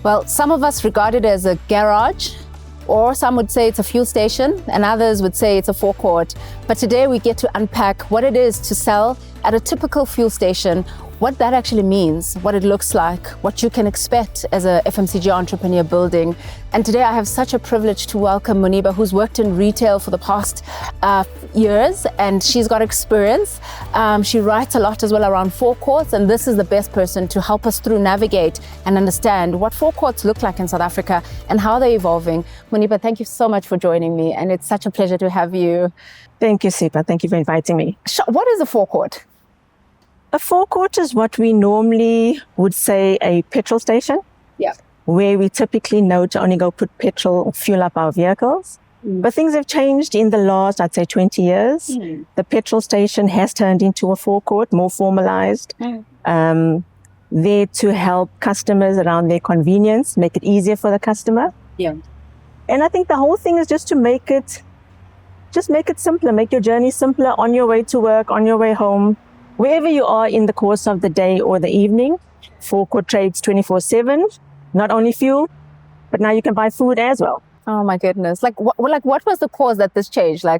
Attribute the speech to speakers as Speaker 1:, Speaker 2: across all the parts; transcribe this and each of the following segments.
Speaker 1: Well, some of us regard it as a garage, or some would say it's a fuel station, and others would say it's a forecourt. But today we get to unpack what it is to sell at a typical fuel station, what that actually means, what it looks like, what you can expect as a FMCG entrepreneur building. And today I have such a privilege to welcome Muneeba, who's worked in retail for the past years, and she's got experience. She writes a lot as well around forecourts, and this is the best person to help us through navigate and understand what forecourts look like in South Africa and how they're evolving. Muneeba, thank you so much for joining me, and it's such a pleasure to have you.
Speaker 2: Thank you, Sipa. Thank you for inviting me.
Speaker 1: What is a forecourt?
Speaker 2: A forecourt is what we normally would say a petrol station.
Speaker 1: Yeah.
Speaker 2: Where we typically know to only go put petrol or fuel up our vehicles. But things have changed in the last, I'd say, 20 years. The petrol station has turned into a forecourt, more formalized, there to help customers around their convenience, make it easier for the customer.
Speaker 1: Yeah.
Speaker 2: And I think the whole thing is just to make it simpler, make your journey simpler on your way to work, on your way home, wherever you are in the course of the day or the evening. Forecourt trades 24/7, not only fuel, but now you can buy food as well.
Speaker 1: Oh my goodness. What was the cause that this changed?
Speaker 2: I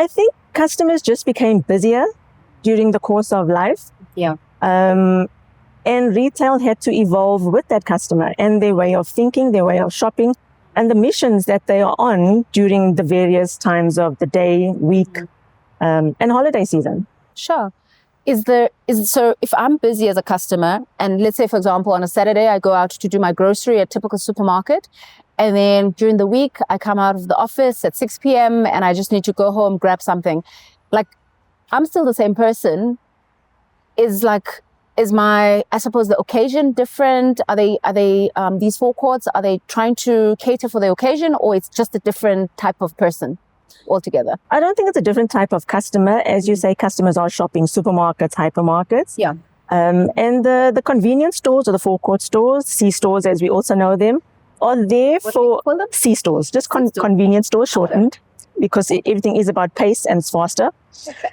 Speaker 2: think customers just became busier during the course of life.
Speaker 1: Yeah.
Speaker 2: And retail had to evolve with that customer and their way of thinking, their way of shopping, and the missions that they are on during the various times of the day, week, and holiday season.
Speaker 1: Sure. So if I'm busy as a customer, and let's say, for example, on a Saturday, I go out to do my grocery at a typical supermarket, and then during the week, I come out of the office at 6 p.m. and I just need to go home, grab something. I'm still the same person. Is the occasion different? Are they these forecourts, are they trying to cater for the occasion, or it's just a different type of person altogether?
Speaker 2: I don't think it's a different type of customer. As you say, customers are shopping supermarkets, hypermarkets.
Speaker 1: Yeah.
Speaker 2: And the convenience stores, or the forecourt stores, C-stores as we also know them, are there for C-stores, just convenience stores, shortened, because everything is about pace and it's faster.
Speaker 1: Okay.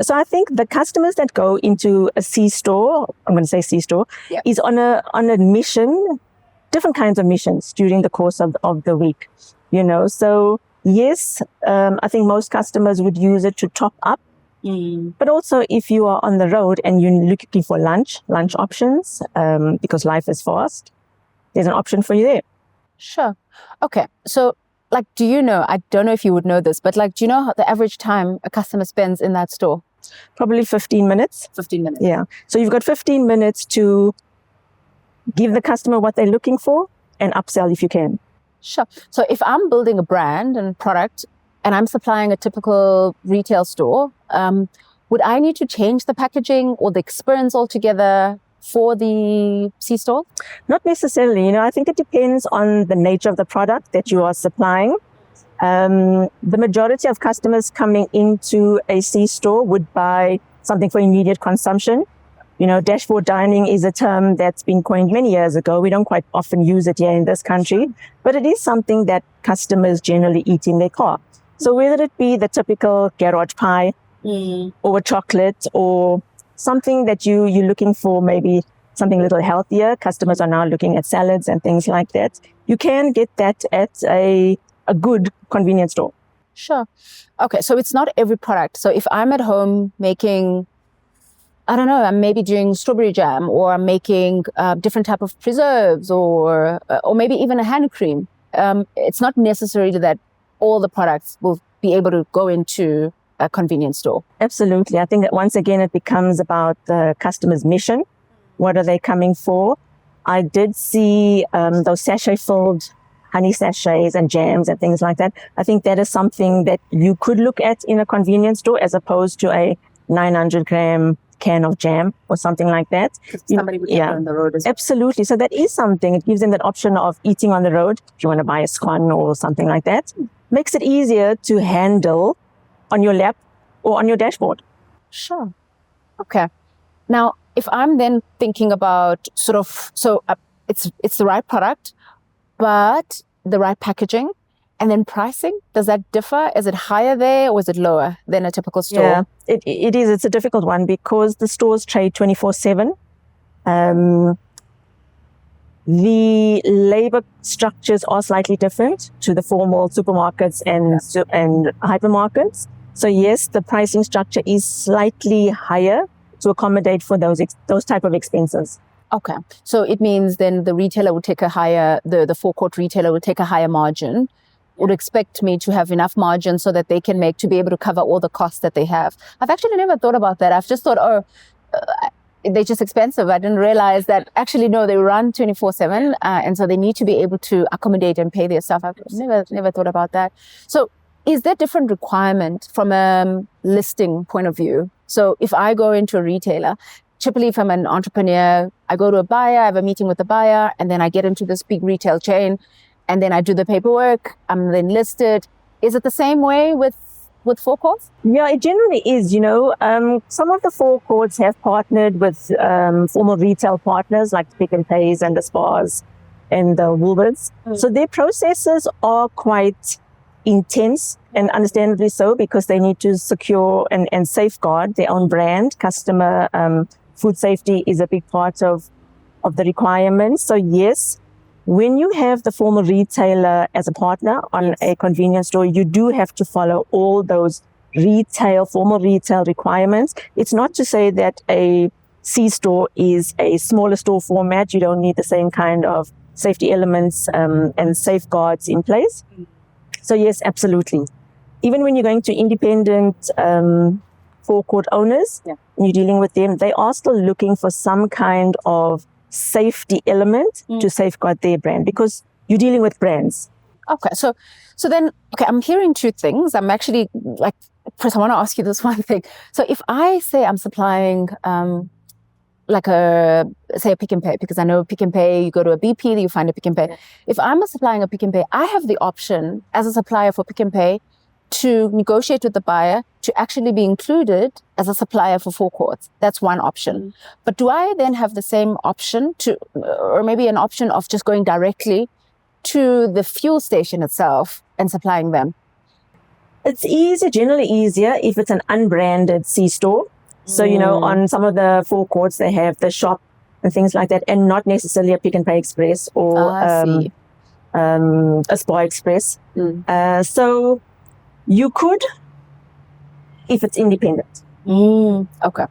Speaker 2: So I think the customers that go into a C-store, I'm going to say C-store, is on a mission, different kinds of missions during the course of the week, so yes, I think most customers would use it to top up. But also if you are on the road and you're looking for lunch options, because life is fast, there's an option for you there.
Speaker 1: Sure. Okay. So do you know, I don't know if you would know this, but do you know how the average time a customer spends in that store?
Speaker 2: Probably 15 minutes.
Speaker 1: 15 minutes.
Speaker 2: Yeah. So you've got 15 minutes to give the customer what they're looking for and upsell if you can.
Speaker 1: Sure. So if I'm building a brand and product and I'm supplying a typical retail store, would I need to change the packaging or the experience altogether for the C-store?
Speaker 2: Not necessarily. I think it depends on the nature of the product that you are supplying. The majority of customers coming into a C-store would buy something for immediate consumption. Dashboard dining is a term that's been coined many years ago. We don't quite often use it here in this country, but it is something that customers generally eat in their car. So whether it be the typical garage pie or a chocolate or something that you're looking for, maybe something a little healthier, customers are now looking at salads and things like that. You can get that at a good convenience store.
Speaker 1: Sure. Okay, so it's not every product. So if I'm at home making, I don't know, I'm maybe doing strawberry jam, or I'm making different type of preserves, or maybe even a hand cream. It's not necessary that all the products will be able to go into a convenience store.
Speaker 2: Absolutely. I think that once again, it becomes about the customer's mission. What are they coming for? I did see those sachet-filled honey sachets and jams and things like that. I think that is something that you could look at in a convenience store as opposed to a 900-gram can of jam or something like that.
Speaker 1: Somebody would get on the road as well.
Speaker 2: Absolutely. So that is something. It gives them that option of eating on the road. If you want to buy a scone or something like that, makes it easier to handle on your lap or on your dashboard.
Speaker 1: Sure. Okay. Now, if I'm then thinking about it's the right product, but the right packaging, and then pricing, does that differ? Is it higher there or is it lower than a typical store?
Speaker 2: Yeah, it is. It's a difficult one because the stores trade 24/7. The labor structures are slightly different to the formal supermarkets and hypermarkets. So yes, the pricing structure is slightly higher to accommodate for those type of expenses.
Speaker 1: Okay, so it means then the retailer would take a higher, the forecourt retailer would take a higher margin, would expect me to have enough margin so that they can make, to be able to cover all the costs that they have. I've actually never thought about that. I've just thought, they're just expensive. I didn't realize that actually, no, they run 24/7. And so they need to be able to accommodate and pay their staff. I've never thought about that. So is there different requirement from a listing point of view? So if I go into a retailer, typically if I'm an entrepreneur, I go to a buyer, I have a meeting with the buyer, and then I get into this big retail chain, and then I do the paperwork, I'm then listed. Is it the same way with forecourts?
Speaker 2: Yeah, it generally is. Some of the forecourts have partnered with formal retail partners like Pick and Pays and the Spars and the Woolworths. So their processes are quite intense, and understandably so, because they need to secure and safeguard their own brand. Customer food safety is a big part of the requirements. So yes, when you have the formal retailer as a partner on a convenience store, you do have to follow all those formal retail requirements. It's not to say that a C store is a smaller store format. You don't need the same kind of safety elements and safeguards in place. So yes, absolutely. Even when you're going to independent forecourt owners, and you're dealing with them, they are still looking for some kind of safety element to safeguard their brand, because you're dealing with brands.
Speaker 1: Okay, so then, I'm hearing two things. I'm actually first I want to ask you this one thing. So if I say I'm supplying a Pick and Pay, because I know Pick and Pay, you go to a BP, you find a Pick and Pay. If I'm supplying a Pick and Pay, I have the option as a supplier for Pick and Pay to negotiate with the buyer to actually be included as a supplier for forecourts. That's one option. But do I then have the same option or maybe an option of just going directly to the fuel station itself and supplying them?
Speaker 2: It's generally easier if it's an unbranded C store. So, on some of the forecourts, they have the shop and things like that, and not necessarily a Pick and Pay Express or a Spar Express. So you could, if it's independent.
Speaker 1: Okay.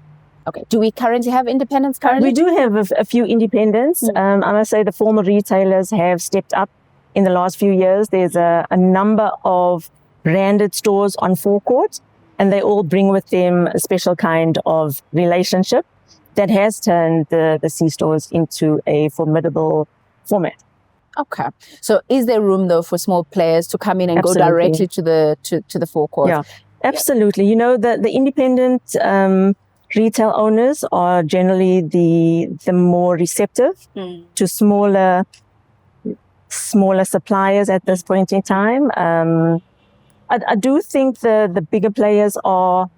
Speaker 1: Do we currently have independents currently?
Speaker 2: We do have a few independents. I must say the former retailers have stepped up in the last few years. There's a number of branded stores on forecourt, and they all bring with them a special kind of relationship that has turned the C stores into a formidable format.
Speaker 1: Okay. So is there room though for small players to come in and go directly to the forecourt?
Speaker 2: Yeah, absolutely. The independent retail owners are generally the more receptive to smaller suppliers at this point in time. I do think the bigger players are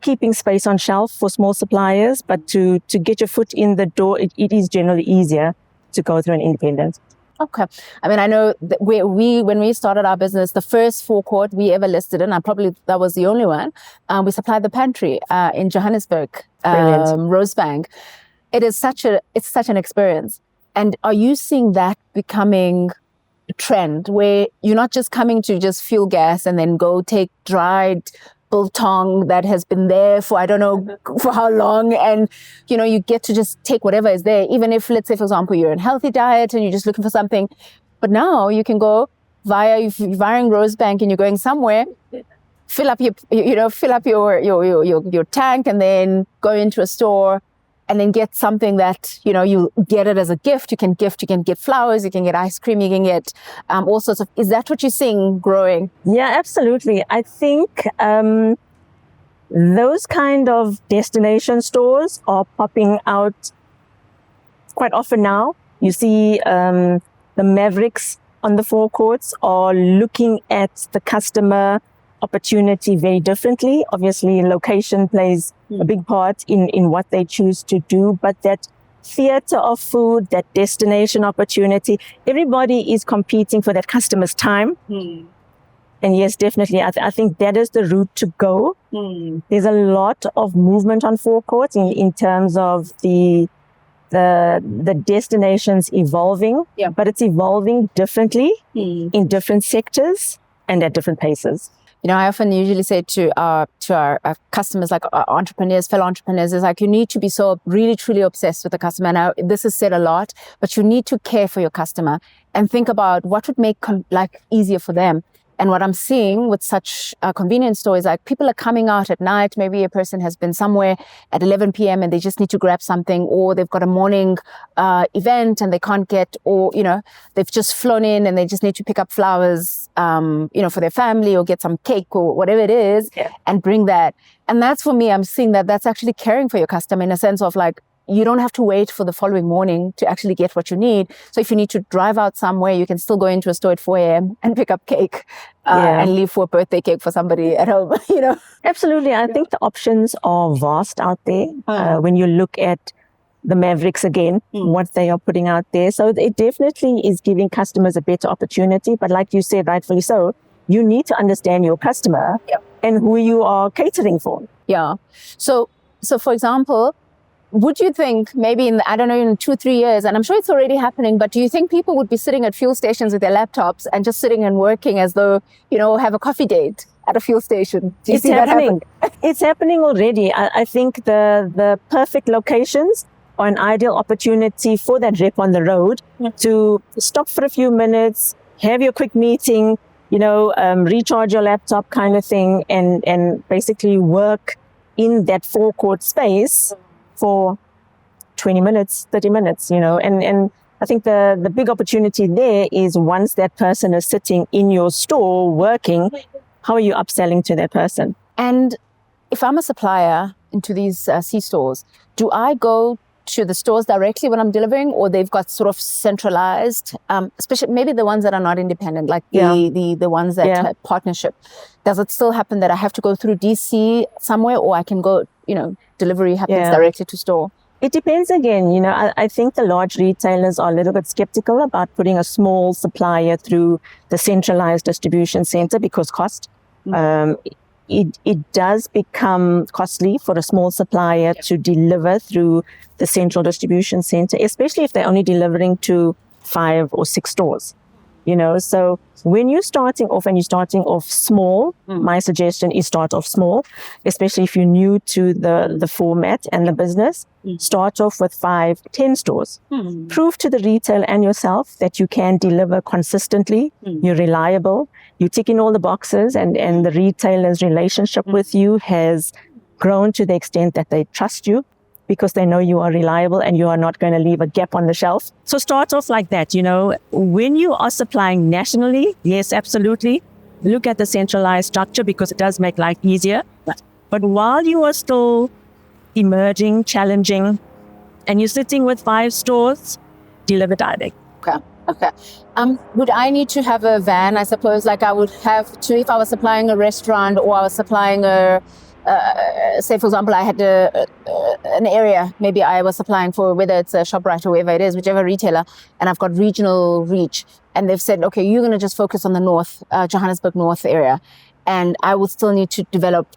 Speaker 2: keeping space on shelf for small suppliers, but to get your foot in the door, it is generally easier to go through an independent.
Speaker 1: Okay. I mean, I know that when we started our business, the first forecourt we ever listed in, and probably that was the only one, we supplied the pantry in Johannesburg, Rosebank. It's such an experience. And are you seeing that becoming a trend where you're not just coming to just fuel gas and then go take dried biltong that has been there for I don't know for how long, and you get to just take whatever is there, even if, let's say, for example, you're in a healthy diet and you're just looking for something. But now you can go via Rosebank and you're going somewhere, fill up your tank, and then go into a store and then get something that, you get it as a gift. You can get flowers, you can get ice cream, you can get all sorts of, is that what you're seeing growing?
Speaker 2: Yeah, absolutely. I think those kind of destination stores are popping out quite often now. You see the Mavericks on the forecourts are looking at the customer opportunity very differently. Obviously, location plays a big part in what they choose to do, but that theater of food, that destination opportunity, everybody is competing for that customer's time. And yes, definitely, I think that is the route to go. There's a lot of movement on forecourts in terms of the the destination's evolving, but it's evolving differently in different sectors and at different paces.
Speaker 1: You know, I often usually say to our customers, like our entrepreneurs, fellow entrepreneurs, is like, you need to be so really, truly obsessed with the customer. Now, this is said a lot, but you need to care for your customer and think about what would make easier for them. And what I'm seeing with such convenience stores, like people are coming out at night. Maybe a person has been somewhere at 11 p.m. and they just need to grab something, or they've got a morning event and they can't get, or, you know, they've just flown in and they just need to pick up flowers, you know, for their family, or get some cake or whatever it is, and bring that. And that's, for me, I'm seeing that that's actually caring for your customer in a sense of like, you don't have to wait for the following morning to actually get what you need. So if you need to drive out somewhere, you can still go into a store at 4 a.m. and pick up cake and leave for a birthday cake for somebody at home, you know?
Speaker 2: Absolutely. I think the options are vast out there when you look at the Mavericks again, what they are putting out there. So it definitely is giving customers a better opportunity. But like you said, rightfully so, you need to understand your customer and who you are catering for.
Speaker 1: Yeah. So for example, would you think maybe in 2-3 years, and I'm sure it's already happening, but do you think people would be sitting at fuel stations with their laptops and just sitting and working as though, you know, have a coffee date at a fuel station? Do you see that happen?
Speaker 2: It's happening already. I think the perfect locations are an ideal opportunity for that rep on the road to stop for a few minutes, have your quick meeting, you know, recharge your laptop kind of thing, and basically work in that forecourt space for 20 minutes, 30 minutes, you know, and I think the big opportunity there is once that person is sitting in your store working, how are you upselling to that person?
Speaker 1: And if I'm a supplier into these C-stores, do I go to the stores directly when I'm delivering, or they've got sort of centralized, especially maybe the ones that are not independent, like the ones that have partnership? Does it still happen that I have to go through DC somewhere, or I can go, you know, delivery happens directly to store?
Speaker 2: It depends again. You know, I think the large retailers are a little bit skeptical about putting a small supplier through the centralized distribution center because cost. It does become costly for a small supplier to deliver through the central distribution center, especially if they're only delivering to 5 or 6 stores. You know, so when you're starting off and you're starting off small, my suggestion is start off small, especially if you're new to the format and the business. Start off with 5, 10 stores. Prove to the retail and yourself that you can deliver consistently, you're reliable, you tick in all the boxes, and the retailer's relationship with you has grown to the extent that they trust you, because they know you are reliable and you are not going to leave a gap on the shelf. So start off like that, you know. When you are supplying nationally, yes, absolutely. Look at the centralized structure because it does make life easier. But while you are still emerging, challenging, and you're sitting with 5 stores, deliver direct.
Speaker 1: Okay. Would I need to have a van, I suppose, like I would have to if I was supplying a restaurant, or I was supplying say, for example, I had an area, maybe I was supplying for, whether it's a ShopRite or whoever it is, whichever retailer, and I've got regional reach, and they've said, okay, you're going to just focus on the North, Johannesburg North area, and I will still need to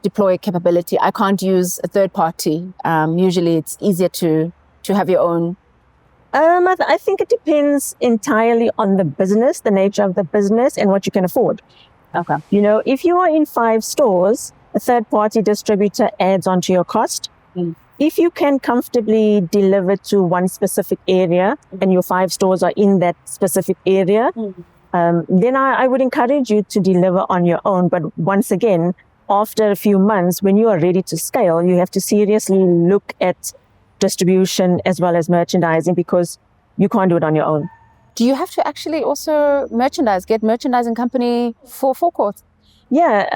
Speaker 1: deploy capability. I can't use a third party. Usually it's easier to have your own.
Speaker 2: I think it depends entirely on the business, the nature of the business, and what you can afford.
Speaker 1: Okay.
Speaker 2: You know, if you are in 5 stores, a third-party distributor adds onto your cost. If you can comfortably deliver to one specific area and your 5 stores are in that specific area, then I would encourage you to deliver on your own. But once again, after a few months, when you are ready to scale, you have to seriously look at distribution as well as merchandising, because you can't do it on your own.
Speaker 1: Do you have to actually also get merchandising company for forecourts?
Speaker 2: Yeah,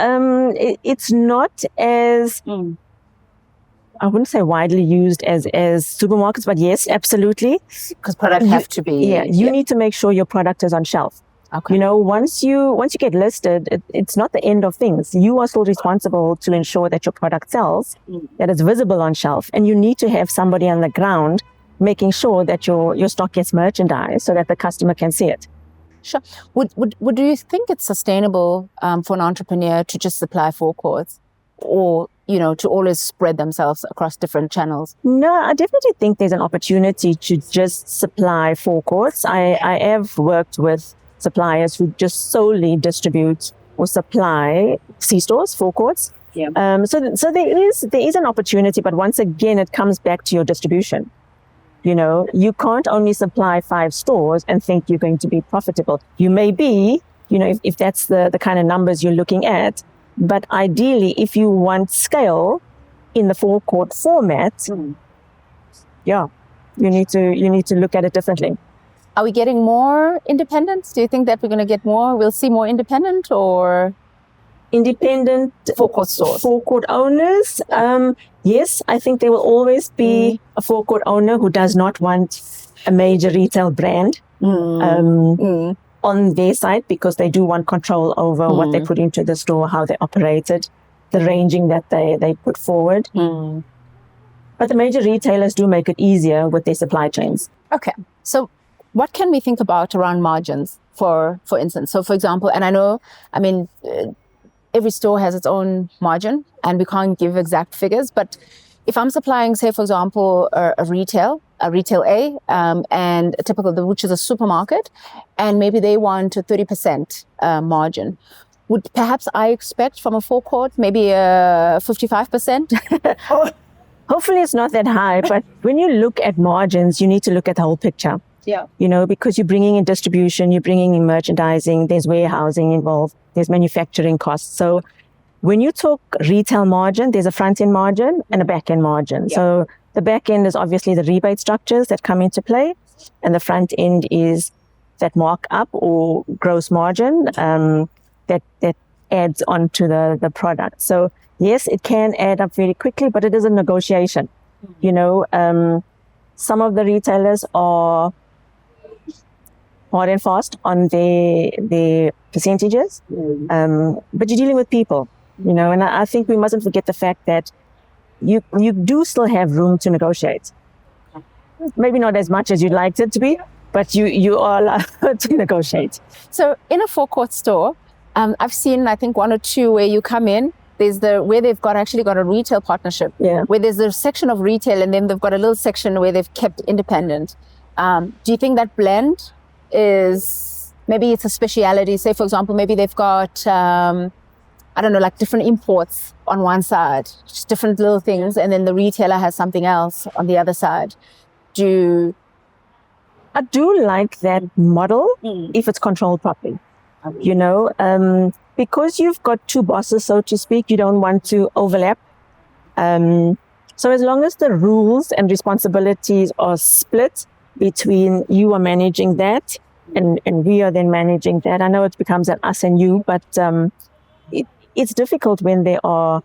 Speaker 2: it's not as, I wouldn't say widely used as supermarkets, but yes, absolutely.
Speaker 1: Because products have to be.
Speaker 2: Yeah, you need to make sure your product is on shelf.
Speaker 1: Okay.
Speaker 2: You know, once you get listed, it's not the end of things. You are still responsible to ensure that your product sells, that it's visible on shelf, and you need to have somebody on the ground making sure that your stock gets merchandised so that the customer can see it.
Speaker 1: Sure. Would you think it's sustainable for an entrepreneur to just supply forecourts, or to always spread themselves across different channels?
Speaker 2: No, I definitely think there's an opportunity to just supply forecourts. I have worked with suppliers who just solely distribute or supply C-stores, forecourts.
Speaker 1: Yeah.
Speaker 2: So there is an opportunity, but once again, it comes back to your distribution. You can't only supply 5 stores and think you're going to be profitable. You may be, if that's the kind of numbers you're looking at, but ideally, if you want scale in the forecourt format, you need to look at it differently.
Speaker 1: Are we getting more independents? Do you think that we're going to get more? We'll see more independent or
Speaker 2: independent
Speaker 1: forecourt stores?
Speaker 2: Forecourt owners. Yes, I think there will always be a forecourt owner who does not want a major retail brand on their side, because they do want control over what they put into the store, how they operate it, the ranging that they put forward. But the major retailers do make it easier with their supply chains.
Speaker 1: Okay. So what can we think about around margins, for instance? So for example, and every store has its own margin and we can't give exact figures, but if I'm supplying, say, for example, a retail A, and a typical, which is a supermarket, and maybe they want a 30% margin, would perhaps I expect from a forecourt maybe a 55%?
Speaker 2: Hopefully it's not that high, but when you look at margins, you need to look at the whole picture.
Speaker 1: Yeah.
Speaker 2: Because you're bringing in distribution, you're bringing in merchandising, there's warehousing involved, there's manufacturing costs. So when you talk retail margin, there's a front-end margin and a back-end margin. Yeah. So the back-end is obviously the rebate structures that come into play, and the front-end is that markup or gross margin that adds onto the product. So yes, it can add up very quickly, but it is a negotiation. Some of the retailers are hard and fast on their percentages, but you're dealing with people, and I think we mustn't forget the fact that you do still have room to negotiate. Maybe not as much as you'd like it to be, but you are allowed to negotiate.
Speaker 1: So in a forecourt store, I've seen, I think, 1 or 2 where you come in, there's where they've actually got a retail partnership, where there's a section of retail and then they've got a little section where they've kept independent. Do you think that blend is, maybe it's a speciality? Say, for example, maybe they've got, like different imports on one side, just different little things, and then the retailer has something else on the other side.
Speaker 2: I do like that model if it's controlled properly. Because you've got 2 bosses, so to speak, you don't want to overlap. So as long as the rules and responsibilities are split between you are managing that and we are then managing that. I know it becomes an us and you, but it's difficult when there are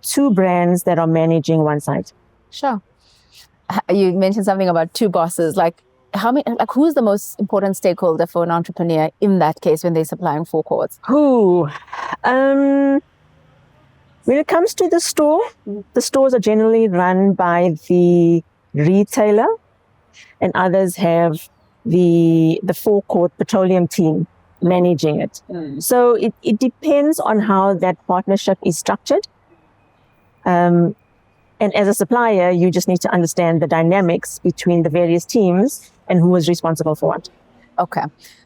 Speaker 2: 2 brands that are managing one side.
Speaker 1: Sure. You mentioned something about 2 bosses. Who's the most important stakeholder for an entrepreneur in that case when they're supplying forecourts?
Speaker 2: When it comes to the store, the stores are generally run by the retailer, and others have the forecourt petroleum team managing it. So it depends on how that partnership is structured. And as a supplier, you just need to understand the dynamics between the various teams and who is responsible for what.
Speaker 1: Okay.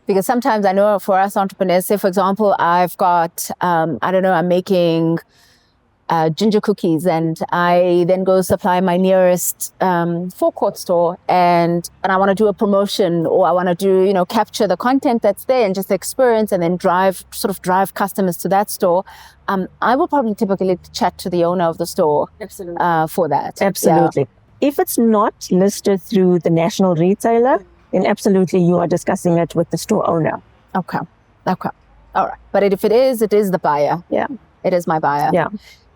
Speaker 1: Because sometimes I know for us entrepreneurs, say, for example, I've got, I'm making ginger cookies, and I then go supply my nearest forecourt store, and I want to do a promotion, or I want to do, capture the content that's there and just the experience, and then drive customers to that store. I will probably typically chat to the owner of the store for that.
Speaker 2: Absolutely. Yeah. If it's not listed through the national retailer, then absolutely you are discussing it with the store owner.
Speaker 1: Okay. All right. But if it is the buyer.
Speaker 2: Yeah.
Speaker 1: It is my buyer.
Speaker 2: Yeah.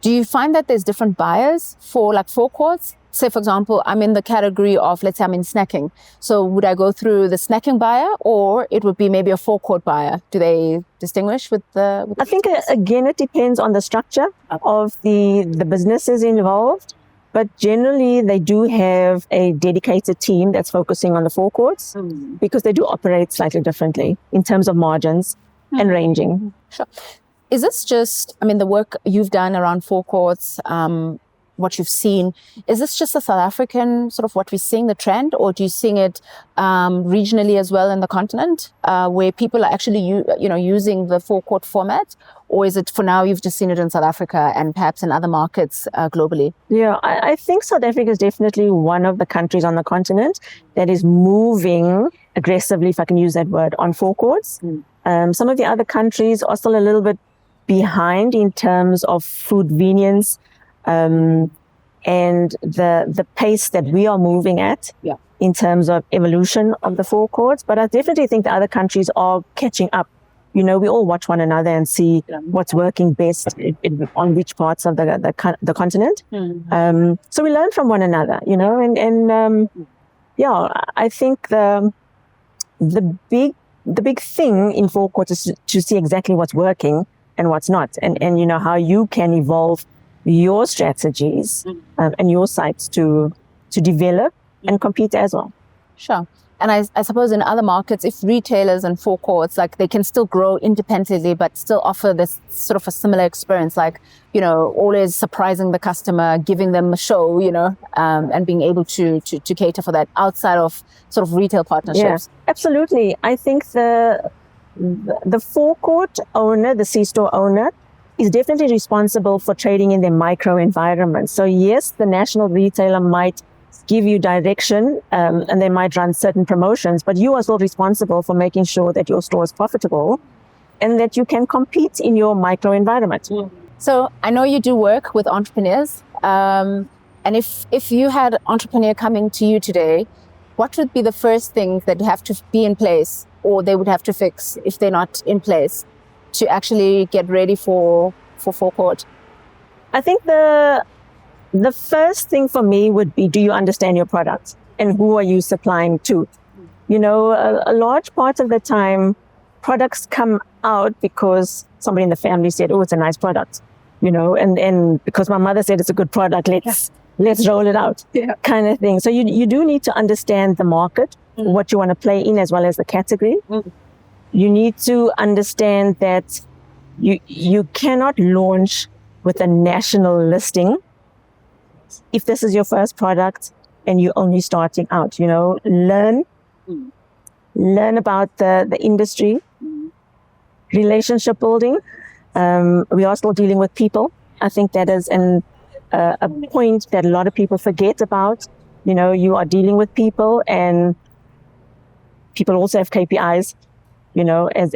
Speaker 1: Do you find that there's different buyers for forecourts? Say, for example, I'm in the category of, let's say I'm in snacking. So would I go through the snacking buyer, or it would be maybe a forecourt buyer? Do they distinguish with the
Speaker 2: I think, again, it depends on the structure of the businesses involved. But generally, they do have a dedicated team that's focusing on the forecourts because they do operate slightly differently in terms of margins and ranging.
Speaker 1: Sure. Is this just, I mean, the work you've done around forecourts, what you've seen, is this just a South African sort of what we're seeing, the trend, or do you see it regionally as well in the continent, where people are actually using the forecourt format, or is it for now you've just seen it in South Africa and perhaps in other markets globally?
Speaker 2: Yeah, I think South Africa is definitely one of the countries on the continent that is moving aggressively, if I can use that word, on forecourts. Some of the other countries are still a little bit behind in terms of food convenience. And the pace that we are moving at in terms of evolution of the forecourts. But I definitely think the other countries are catching up. We all watch one another and see what's working best on which parts of the continent. So we learn from one another, I think the big thing in forecourts is to see exactly what's working and what's not, and how you can evolve your strategies and your sites to develop and compete as well.
Speaker 1: Sure. And I suppose in other markets, if retailers and forecourts, like, they can still grow independently, but still offer this sort of a similar experience, like, always surprising the customer, giving them a show, and being able to cater for that outside of sort of retail partnerships.
Speaker 2: Yeah, absolutely. I think the forecourt owner, the C-store owner, is definitely responsible for trading in their micro environment. So yes, the national retailer might give you direction and they might run certain promotions, but you are still responsible for making sure that your store is profitable and that you can compete in your micro environment.
Speaker 1: So I know you do work with entrepreneurs, and if you had an entrepreneur coming to you today, what would be the first things that have to be in place, or they would have to fix if they're not in place, to actually get ready for forecourt?
Speaker 2: I think the first thing for me would be, do you understand your product and who are you supplying to? A large part of the time, products come out because somebody in the family said, oh, it's a nice product, and because my mother said it's a good product, let's roll it out, kind of thing. So you do need to understand the market, what you want to play in, as well as the category. You need to understand that you cannot launch with a national listing if this is your first product and you're only starting out. Learn about the industry, relationship building. We are still dealing with people. I think that is a point that a lot of people forget about. You are dealing with people, and people also have KPIs.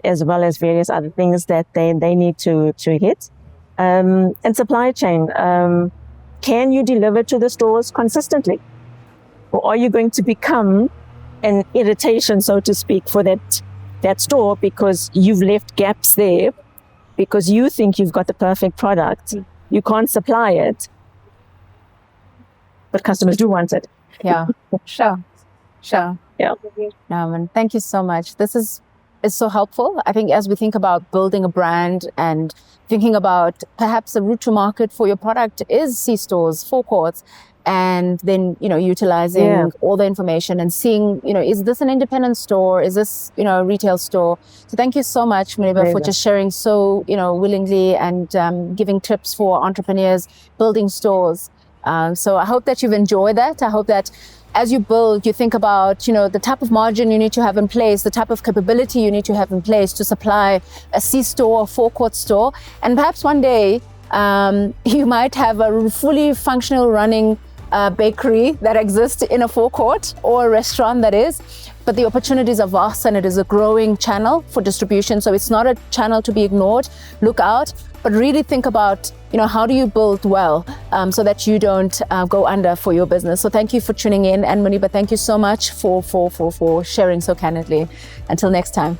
Speaker 2: As well as various other things that they need to hit. And supply chain. Can you deliver to the stores consistently? Or are you going to become an irritation, so to speak, for that store because you've left gaps there because you think you've got the perfect product. You can't supply it, but customers do want it.
Speaker 1: Yeah, sure.
Speaker 2: Yeah.
Speaker 1: Thank you so much. This is so helpful. I think as we think about building a brand and thinking about perhaps a route to market for your product is C-stores, forecourts, and then, utilizing all the information and seeing, is this an independent store? Is this, a retail store? So thank you so much, Muneeba, for just sharing so, willingly and giving tips for entrepreneurs building stores. So I hope that you've enjoyed that. I hope that as you build, you think about, the type of margin you need to have in place, the type of capability you need to have in place to supply a C-store or forecourt store. And perhaps one day you might have a fully functional running bakery that exists in a forecourt, or a restaurant that is. But the opportunities are vast, and it is a growing channel for distribution. So it's not a channel to be ignored. Look out, but really think about, how do you build well so that you don't go under for your business. So thank you for tuning in. And Muneeba, thank you so much for sharing so candidly. Until next time.